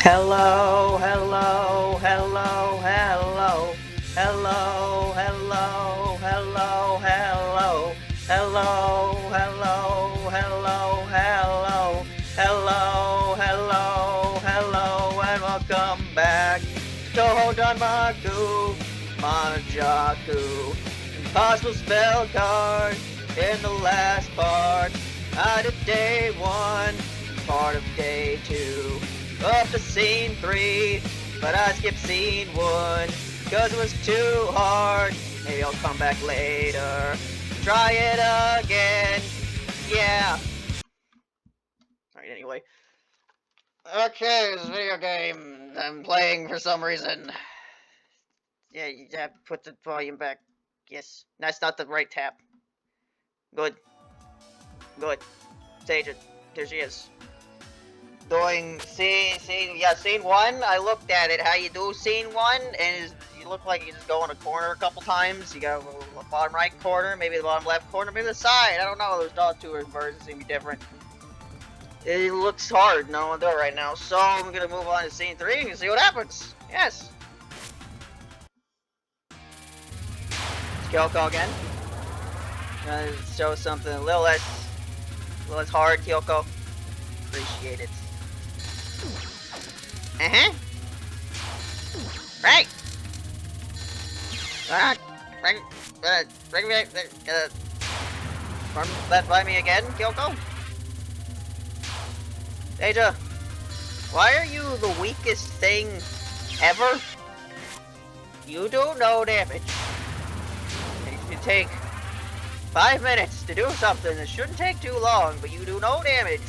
Hello, hello, hello, hello, hello, hello, hello, hello, hello, hello, hello, hello, hello, hello, hello, and welcome back to Touhou Danmaku, Manjaku, Impossible Spell Card in the last part. I did day 1, part of day 2. Up to scene 3, but I skipped scene 1 because it was too hard. Maybe I'll come back later. Try it again. Yeah. Alright, anyway. Okay, this video game I'm playing for some reason. Yeah, you have to put the volume back. Yes. That's not the right tab. Good. Good. Sage it. There she is. Doing scene 1. I looked at it. How you do scene 1, and you look like you just go in a corner a couple times. You got the bottom right corner, maybe the bottom left corner, maybe the side. I don't know. Those dot two versions seem to be different. It looks hard. No one do it right now. So I'm gonna move on to scene 3 and see what happens. Yes. It's Kyoko again. Gonna show something a little less hard, Kyoko. Appreciate it. Right. Run that by me again, Kyoko. Deja, why are you the weakest thing ever? You do no damage. If you take 5 minutes to do something that shouldn't take too long, but you do no damage.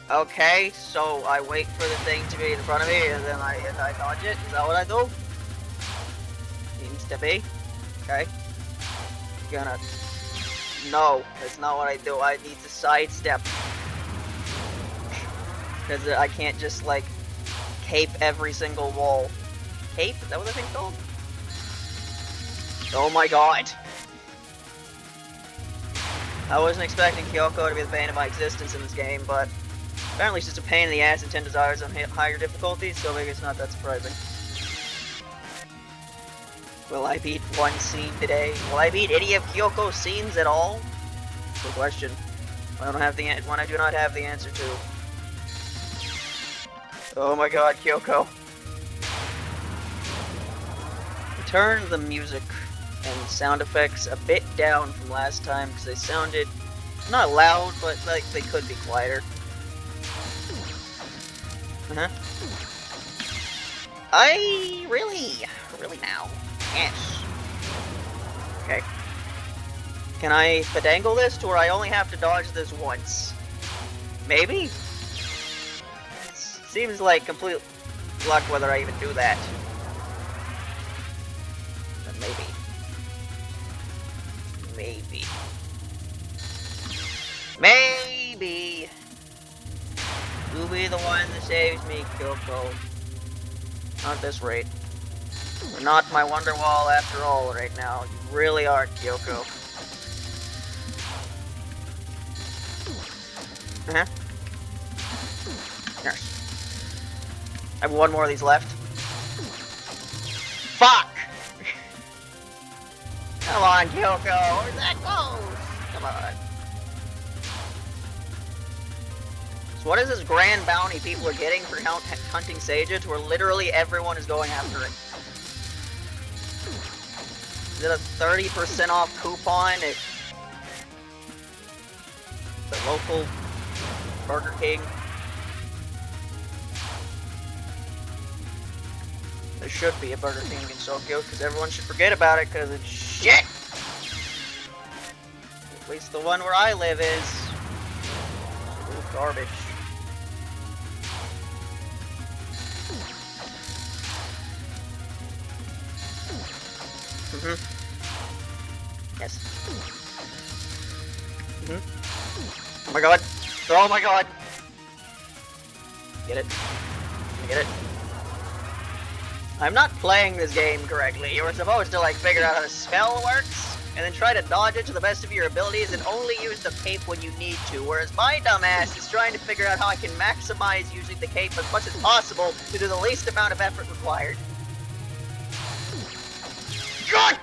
Okay, so I wait for the thing to be in front of me, and then I dodge it. Is that what I do? Seems to be. Okay. Gonna... No, that's not what I do. I need to sidestep. Because I can't just, like, cape every single wall. Cape? Is that what the thing's called? Oh my god! I wasn't expecting Kyoko to be the bane of my existence in this game, but... apparently it's just a pain in the ass and 10 desires on higher difficulties, so maybe it's not that surprising. Will I beat one scene today? Will I beat any of Kyoko's scenes at all? Good question. One I do not have the answer to. Oh my god, Kyoko. Turn the music and sound effects a bit down from last time, because they sounded not loud, but like they could be quieter. I really now. Yes. Okay. Can I finagle this to where I only have to dodge this once? Maybe? Seems like complete luck whether I even do that. But maybe. Maybe. Maybe! You'll be the one that saves me, Kyoko. Not at this rate. You're not my wonder wall after all right now. You really are, Kyoko. Yes. I have one more of these left. Fuck! Come on, Kyoko! Where's that goes? Come on. So what is this grand bounty people are getting for hunting Sages, where literally everyone is going after it? Is it a 30% off coupon at the local Burger King? There should be a Burger King in Tokyo, because everyone should forget about it, because it's shit! At least the one where I live is... ooh, garbage. Yes. Oh my god. Oh my god. Get it. Get it. I'm not playing this game correctly. You were supposed to, like, figure out how the spell works. and then try to dodge it to the best of your abilities and only use the cape when you need to, whereas my dumbass is trying to figure out how I can maximize using the cape as much as possible to do the least amount of effort required. God!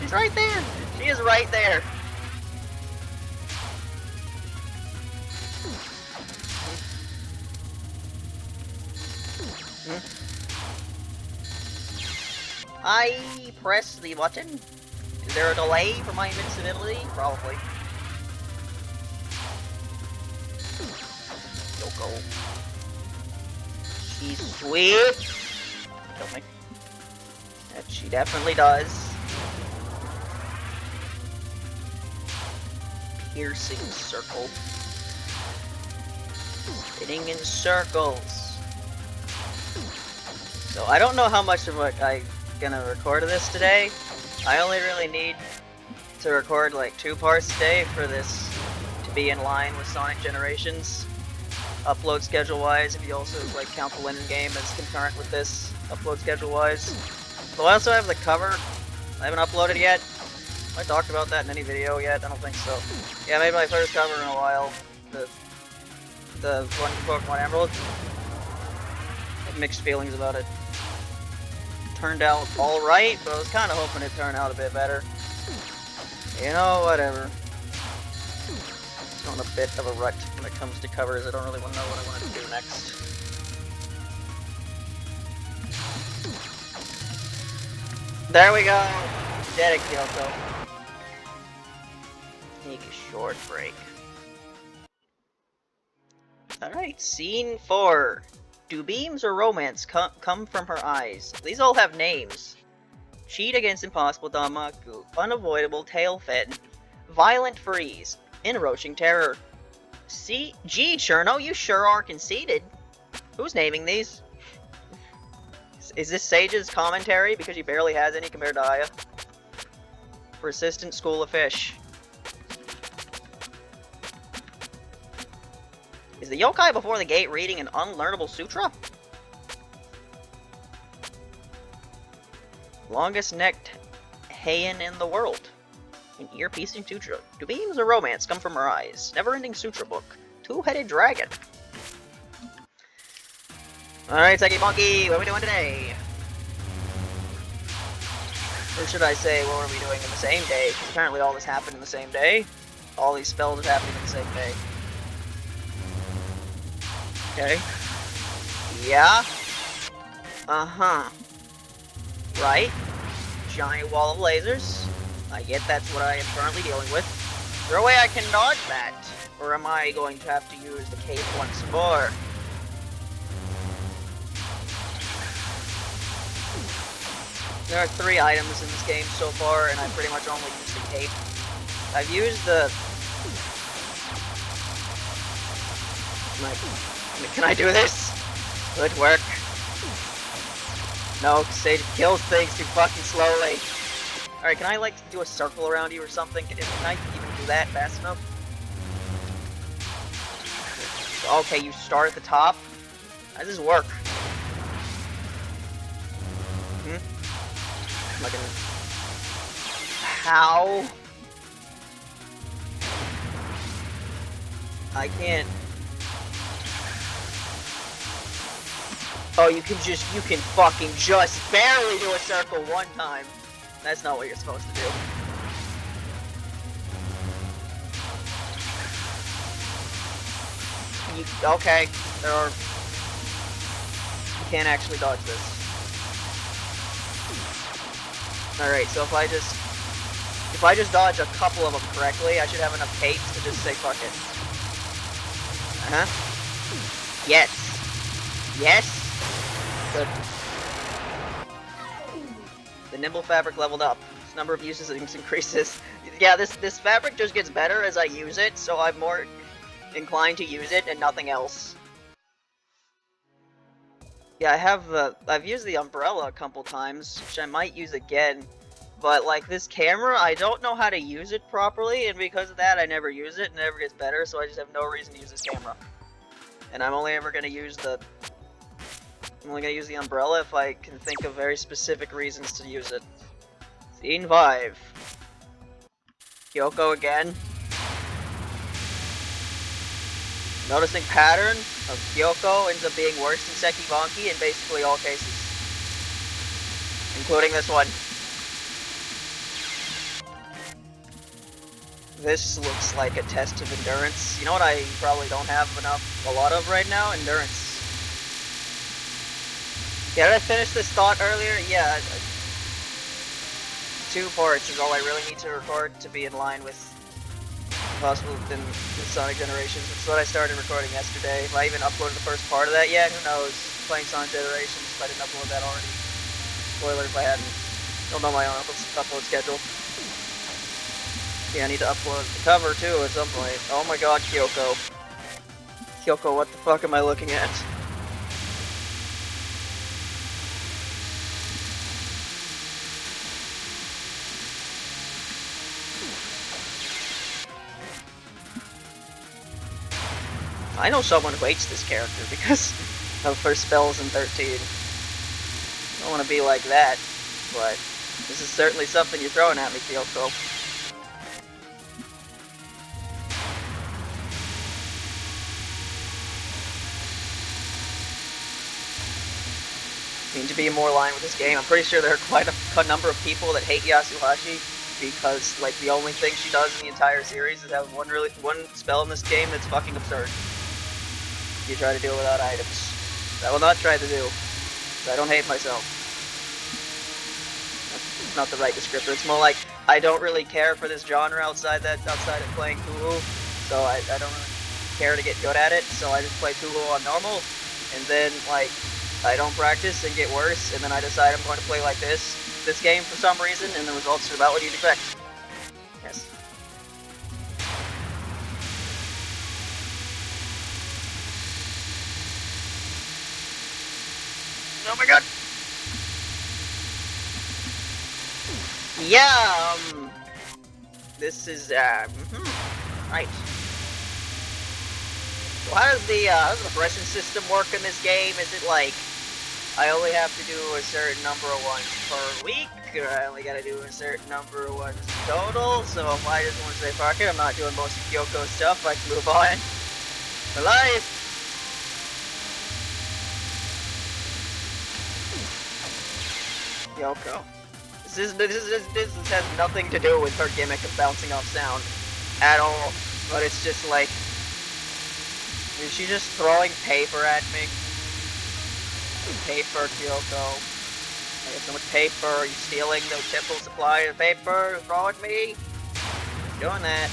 She's right there! She is right there! I press the button. Is there a delay for my invincibility? Probably. Yoko. She's sweet. Kill me. That she definitely does. Piercing circle. Spinning in circles. So I don't know how much of what I'm gonna record of this today. I only really need to record like 2 parts a day for this to be in line with Sonic Generations upload schedule wise, if you also like count the Linden game as concurrent with this upload schedule wise. So I also have the cover. I haven't uploaded yet. Have I talked about that in any video yet? I don't think so. Yeah, I made my first cover in a while. The one for Pokemon Emerald. I have mixed feelings about it. Turned out alright, but I was kind of hoping it'd turn out a bit better. You know, whatever. Just on a bit of a rut when it comes to covers. I don't really want to know what I want to do next. There we go! Did it, Kyoko. Take a short break. Alright, scene 4. Do beams or romance come from her eyes? These all have names. Cheat against impossible Damaku. Unavoidable tail fin. Violent freeze. Encroaching terror. Gee, Cherno, you sure are conceited. Who's naming these? Is this Sage's commentary because she barely has any compared to Aya? Persistent school of fish. Is the yokai before the gate reading an unlearnable sutra? Longest necked Heian in the world. An ear-piercing sutra. Do beams or romance come from her eyes? Never-ending sutra book. Two-headed dragon. Alright, Seki Monkey, what are we doing today? Or should I say, what are we doing in the same day? Apparently all this happened in the same day. All these spells are happening in the same day. Okay. Yeah. Uh-huh. Right. Giant wall of lasers. I get that's what I am currently dealing with. Is there a way I can dodge that? Or am I going to have to use the cape once more? There are 3 items in this game so far, and I pretty much only used the cape. I've used the... Can I do this? Will it work? No, Sage kills things too fucking slowly. Alright, can I like do a circle around you or something? Can I even do that fast enough? Okay, you start at the top. How does this work? Like how? I can't. Oh, you can fucking just barely do a circle one time. That's not what you're supposed to do. Okay, you can't actually dodge this. Alright, so if I just dodge a couple of them correctly, I should have enough capes to just say fuck it. Yes. Yes. Good. The nimble fabric leveled up. Its number of uses increases. Yeah, this fabric just gets better as I use it, so I'm more inclined to use it and nothing else. Yeah, I've used the umbrella a couple times, which I might use again. But like this camera, I don't know how to use it properly, and because of that, I never use it, and it never gets better. So I just have no reason to use this camera. And I'm only ever gonna use the umbrella if I can think of very specific reasons to use it. Scene 5. Kyoko again. Noticing pattern of Kyoko ends up being worse than Sekibanki in basically all cases. Including this one. This looks like a test of endurance. You know what I probably don't have a lot of right now? Endurance. Did I finish this thought earlier? Yeah. 2 parts is all I really need to record to be in line with possible in Sonic Generations, which is what I started recording yesterday. If I even uploaded the first part of that yet, who knows? Playing Sonic Generations, if I didn't upload that already. Spoiler if I hadn't. Don't know my own upload schedule. Yeah, I need to upload the cover too at some point. Oh my god, Kyoko. Kyoko, what the fuck am I looking at? I know someone who hates this character because of her spells in 13. I don't want to be like that, but this is certainly something you're throwing at me, Kyoko. I mean, to be more in line with this game, I'm pretty sure there are quite a number of people that hate Yasuhashi because, like, the only thing she does in the entire series is have one spell in this game that's fucking absurd. You try to do it without items. I will not try to do. I don't hate myself. That's not the right descriptor. It's more like I don't really care for this genre outside of playing Touhou, so I don't really care to get good at it. So I just play Touhou on normal, and then like I don't practice and get worse, and then I decide I'm going to play like this game for some reason, and the results are about what you'd expect. Yes. Oh my god! Yeah, this is, right. So how does the progression system work in this game? Is it like, I only have to do a certain number of ones per week, or I only gotta do a certain number of ones total? So if I just want to say, fuck it, I'm not doing most of Kyoko's stuff, I can move on. For life! Kyoko. This has nothing to do with her gimmick of bouncing off sound at all, but it's just like, is she just throwing paper at me? Paper, Kyoko. I get so much paper. Are you stealing the temple supply of paper? Throw at me? Doing that.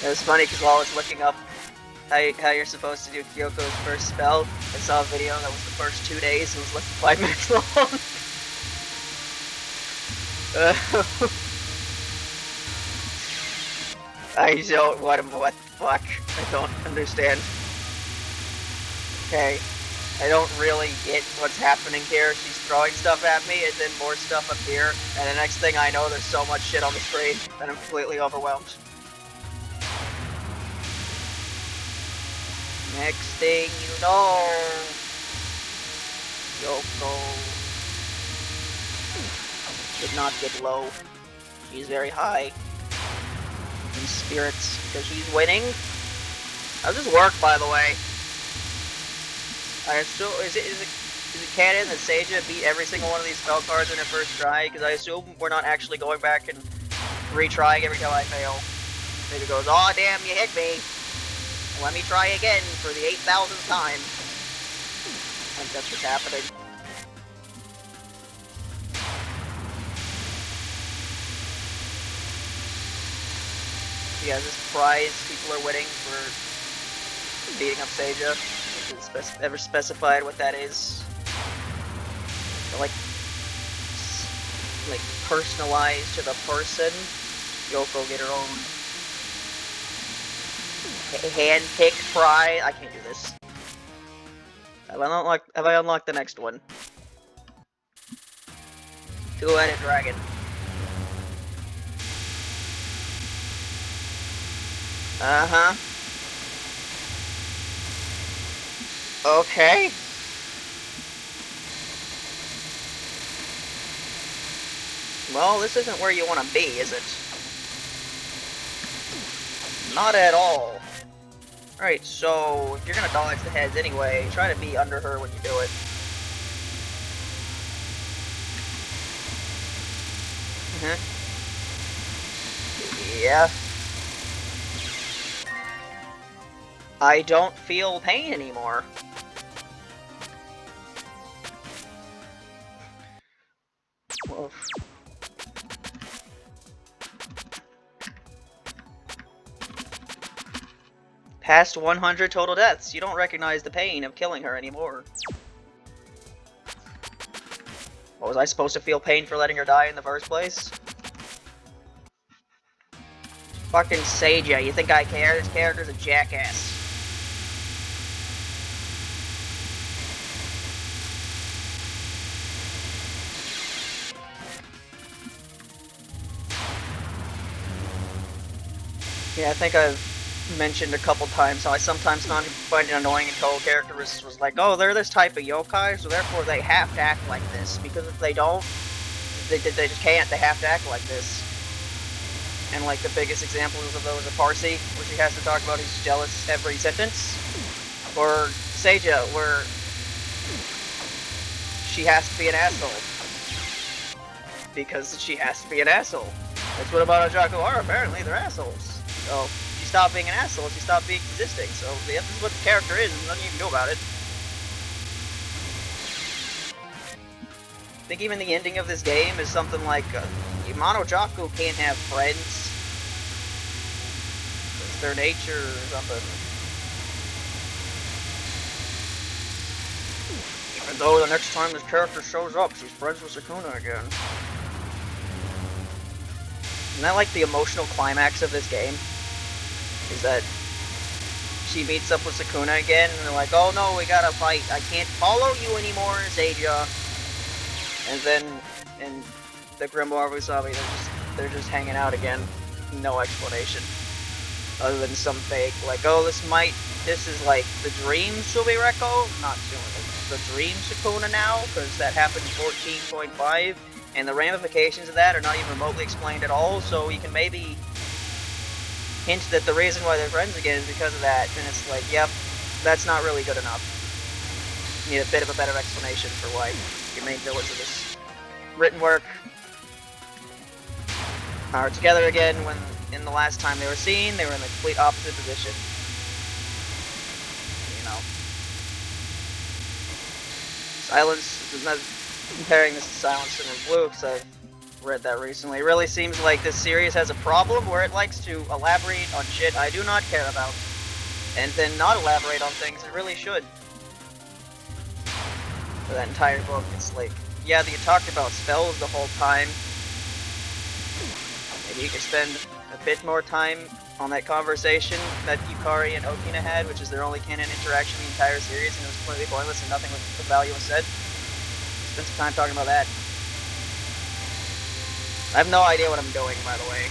It was funny because while I was looking up how you're supposed to do Kyoko's first spell, I saw a video that was the first 2 days. It was less than 5 minutes long. I don't, what the fuck? I don't understand. Okay, I don't really get what's happening here. She's throwing stuff at me, and then more stuff up here, and the next thing I know, there's so much shit on the screen that I'm completely overwhelmed. Next thing you know, Kyoko did not get low. She's very high in spirits because she's winning. How does this work, by the way? I assume is it canon that Seija beat every single one of these spell cards in her first try? Because I assume we're not actually going back and retrying every time I fail. Maybe it goes, oh damn, you hit me. Let me try again for the 8,000th time. I think that's what's happening. Yeah, this prize people are winning for beating up Seija. Is ever specified what that is? Or like personalized to the person. Kyoko get her own hand-picked prize. I can't do this. Have I unlocked the next one? Two-headed dragon. Okay. Well, this isn't where you want to be, is it? Not at all. Alright, so if you're gonna dodge the heads anyway, try to be under her when you do it. Yeah. I don't feel pain anymore. Oof. Past 100 total deaths, you don't recognize the pain of killing her anymore. What, was I supposed to feel pain for letting her die in the first place? Fucking Seija, you think I care? This character's a jackass. Yeah, I think I've mentioned a couple times how I sometimes find it annoying in Touhou characters was like, oh, they're this type of yokai, so therefore they have to act like this, because if they don't, they just can't, they have to act like this. And like the biggest examples of those are Parsi, where she has to talk about he's jealous every sentence, or Seija, where she has to be an asshole. Because she has to be an asshole. That's what Ojaku are, apparently, they're assholes. So, she stopped being an asshole, she stopped being existing, so this is what the character is, and nothing you can do about it. I think even the ending of this game is something like, Ojaku can't have friends. It's their nature or something. Even though the next time this character shows up, she's friends with Sukuna again. Isn't that like the emotional climax of this game? Is that she meets up with Sukuna again, and they're like, oh no, we gotta fight, I can't follow you anymore, Seija. And then, in the Grimoire of Usabi, they're just hanging out again. No explanation. Other than some fake, like, oh, this is like the dream Subireko? Not doing it. The dream Sukuna now, because that happened in 14.5, and the ramifications of that are not even remotely explained at all, so you can maybe hint that the reason why they're friends again is because of that, and it's like, yep, that's not really good enough. You need a bit of a better explanation for why your main villains of this written work are together again when in the last time they were seen, they were in the complete opposite position. You know. Comparing this to Silence in Blue, because I've read that recently. It really seems like this series has a problem where it likes to elaborate on shit I do not care about, and then not elaborate on things it really should. For that entire book, it's like, yeah, you talked about spells the whole time. Maybe you could spend a bit more time on that conversation that Yukari and Okina had, which is their only canon interaction in the entire series, and it was completely pointless and nothing of value was said. Spend some time talking about that. I have no idea what I'm doing, by the way.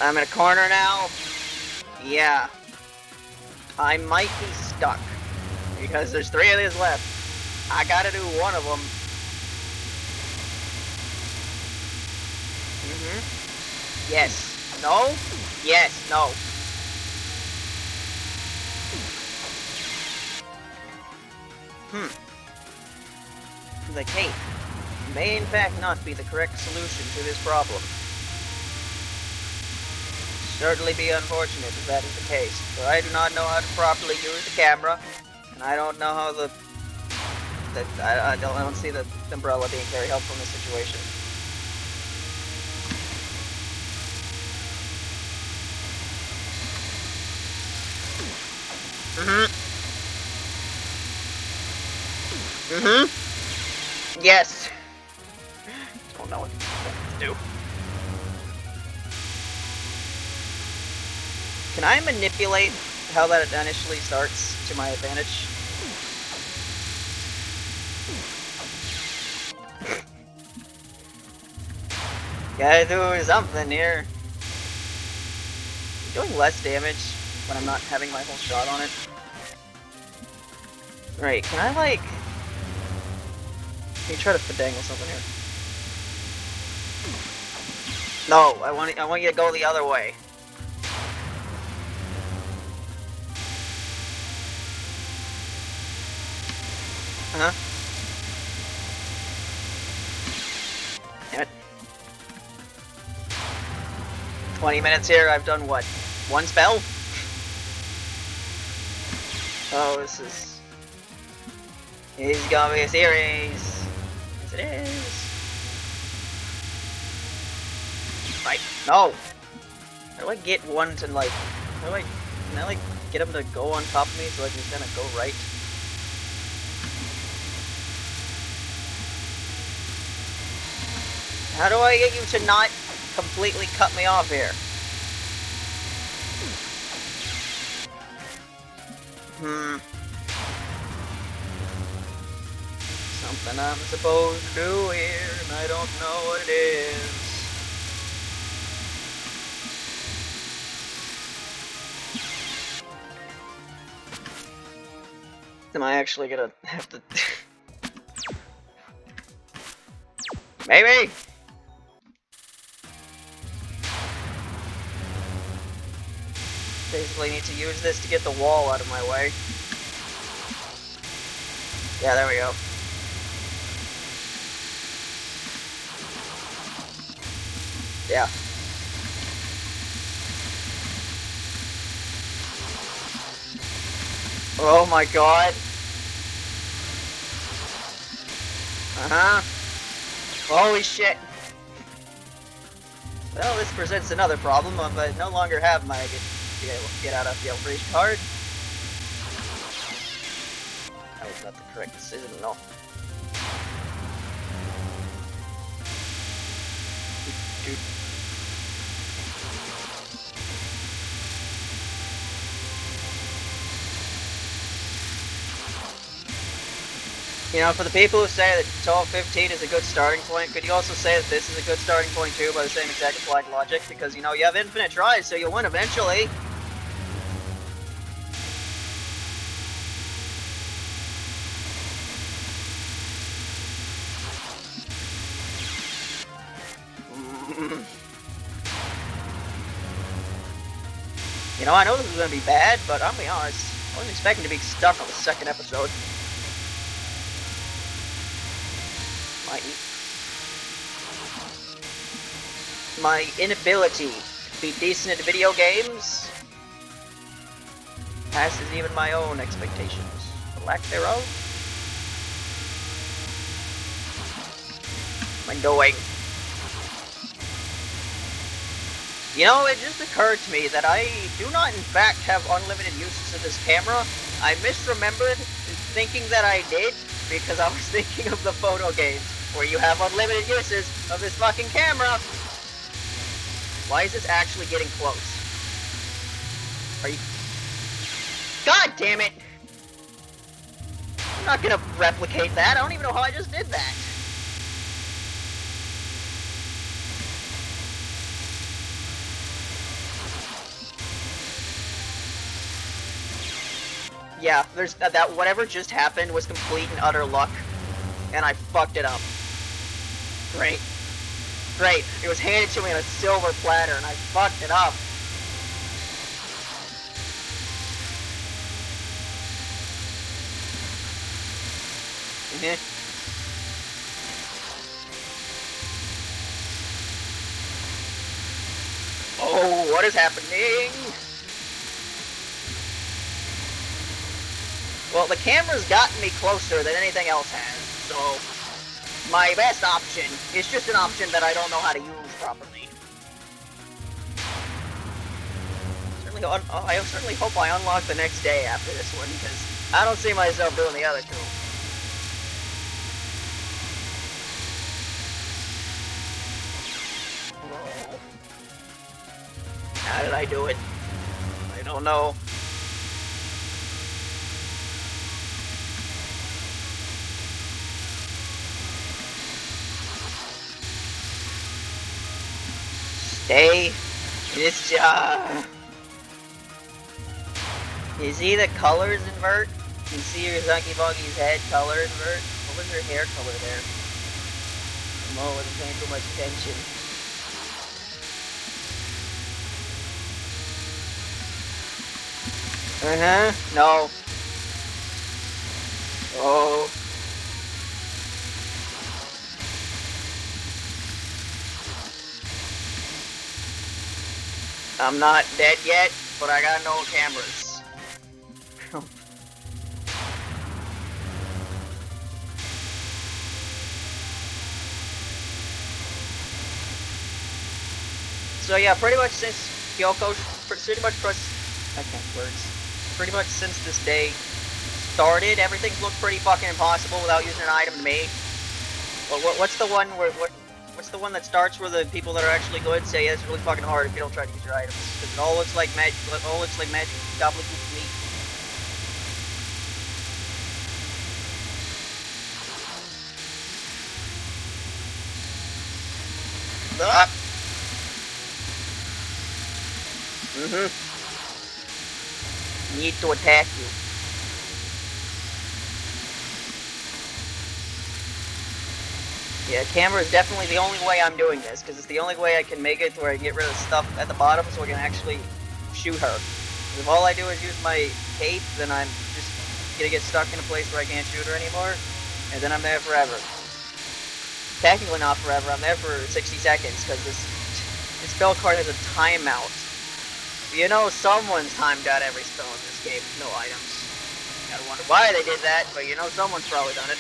I'm in a corner now. Yeah. I might be stuck. Because there's 3 of these left. I gotta do one of them. Yes. No? Yes. No. Like, hey, may in fact not be the correct solution to this problem. Certainly be unfortunate if that is the case, but I do not know how to properly use the camera, and I don't know how I don't see the umbrella being very helpful in this situation. Yes. Don't know what to do. Can I manipulate how that initially starts to my advantage? Gotta do something here. doing less damage when I'm not having my whole shot on it. Right, can I like... Can you try to finagle something here? No, I want you to go the other way. Uh-huh. Damn it. 20 minutes here, I've done what? One spell? Oh, this is... It's gonna be a series. Yes, it is. Right. No! How do I get one to, like... Can I, like, get him to go on top of me so I can kind of go right? How do I get you to not completely cut me off here? Something I'm supposed to do here, and I don't know what it is. Am I actually gonna have to... Maybe! Basically need to use this to get the wall out of my way. Yeah, there we go. Yeah. Oh my god. Uh-huh. Holy shit. Well, this presents another problem of I no longer have my get out of jail free card. That was not the correct decision, no. You know, for the people who say that 12-15 is a good starting point, could you also say that this is a good starting point too by the same exact applied logic? Because, you know, you have infinite tries, so you'll win eventually. You know, I know this is going to be bad, but I'll be honest, I wasn't expecting to be stuck on the second episode. My inability to be decent at video games passes even my own expectations. The lack thereof. What am I doing? You know, it just occurred to me that I do not in fact have unlimited uses of this camera. I misremembered thinking that I did because I was thinking of the photo games where you have unlimited uses of this fucking camera. Why is this actually getting close? Are you... God damn it! I'm not gonna replicate that. I don't even know how I just did that. Yeah, there's that whatever just happened was complete and utter luck, and I fucked it up. Great. Great. It was handed to me on a silver platter, and I fucked it up. Oh, what is happening? Well, the camera's gotten me closer than anything else has, so my best option is just an option that I don't know how to use properly. I certainly hope I unlock the next day after this one, because I don't see myself doing the other two. Oh. How did I do it? I don't know. Stay in this job. You see the colors invert? You can see your Zunky Buggy's head color invert? What was her hair color there? Mo wasn't paying too much attention. No. Oh. I'm not dead yet, but I got no cameras. So yeah, pretty much since Kyoko, pretty much since this day started, everything's looked pretty fucking impossible without using an item to me. What's the one where what's the one that starts where the people that are actually good say, yeah, it's really fucking hard if you don't try to use your items, because it all looks like magic. It all looks like magic gobbledygook to me. Ah. Need to attack you. Yeah, camera is definitely the only way I'm doing this, because it's the only way I can make it where I can get rid of stuff at the bottom so I can actually shoot her. If all I do is use my cape, then I'm just gonna get stuck in a place where I can't shoot her anymore, and then I'm there forever. Technically not forever, I'm there for 60 seconds, because this spell card has a timeout. You know someone's timed out every spell in this game with no items. Gotta wonder why they did that, but you know someone's probably done it.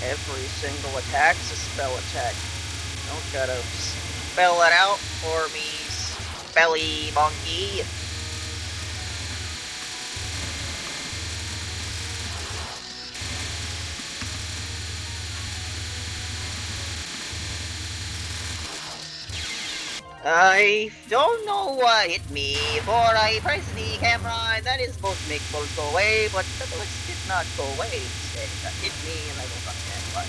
Every single attack's a spell attack. Don't gotta spell it out for me, spelly monkey. I don't know what hit me, for I pressed the camera, and that is supposed to make bullets go away, but the bullets did not go away. Instead, that hit me, and I don't understand why.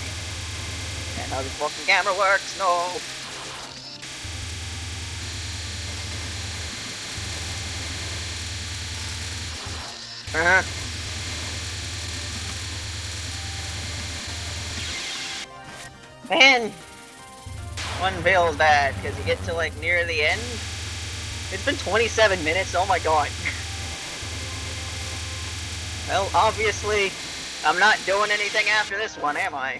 And how this fucking camera works, no. Man, one feels bad, because you get to, like, near the end. It's been 27 minutes, oh my god. Well, obviously, I'm not doing anything after this one, am I?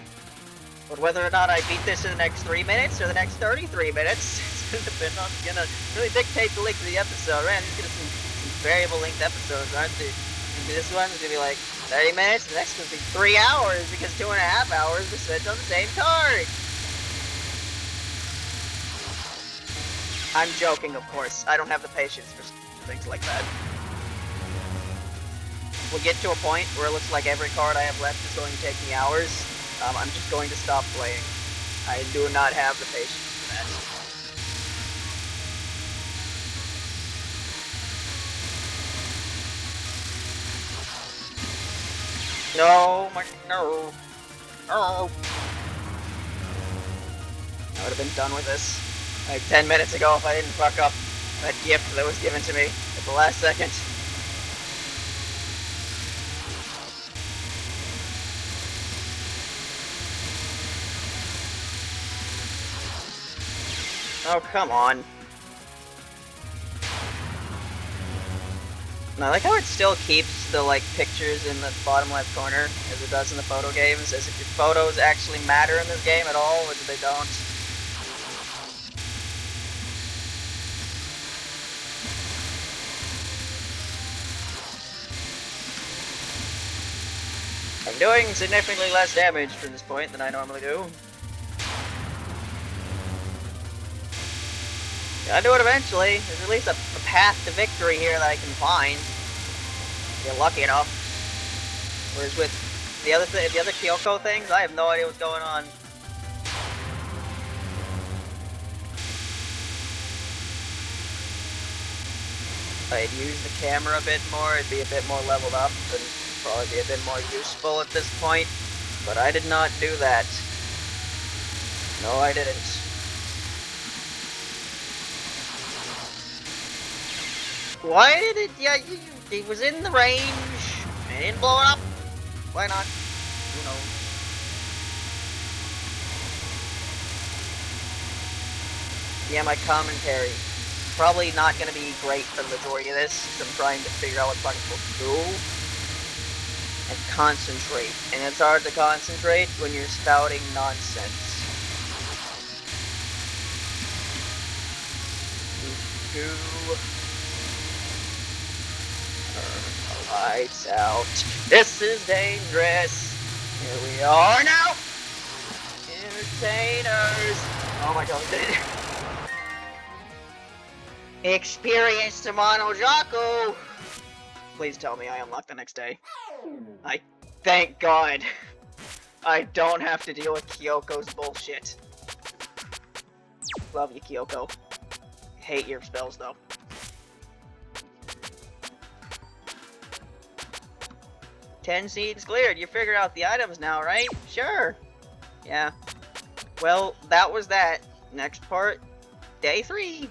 But whether or not I beat this in the next 3 minutes, or the next 33 minutes, it's gonna really dictate the length of the episode, right? There's gonna be some variable length episodes, aren't there? This one's gonna be like 30 minutes, the next one's gonna be 3 hours, because 2.5 hours were spent on the same card! I'm joking, of course. I don't have the patience for things like that. We'll get to a point where it looks like every card I have left is going to take me hours. I'm just going to stop playing. I do not have the patience for that. No, no. Oh. I would have been done with this like 10 minutes ago if I didn't fuck up that gift that was given to me at the last second. Oh, come on. I like how it still keeps the, like, pictures in the bottom left corner, as it does in the photo games, as if your photos actually matter in this game at all, which they don't. I'm doing significantly less damage from this point than I normally do. I'll do it eventually. There's at least a path to victory here that I can find. If you're lucky enough. Whereas with the other Kyoko things, I have no idea what's going on. If I'd use the camera a bit more, it'd be a bit more leveled up and probably be a bit more useful at this point. But I did not do that. No, I didn't. Why did it? Yeah, it was in the range. I didn't blow it up. Why not? Who knows? Yeah, my commentary. Probably not gonna be great for the majority of this, because I'm trying to figure out what I'm supposed to do. And concentrate. And it's hard to concentrate when you're spouting nonsense. Turn the lights out. This is dangerous. Here we are now. Entertainers. Oh my god. Experience to Monojaku. Please tell me I unlock the next day. Thank God. I don't have to deal with Kyoko's bullshit. Love you, Kyoko. Hate your spells, though. Ten seeds cleared. You figured out the items now, right? Sure. Yeah. Well, that was that. Next part, day 3.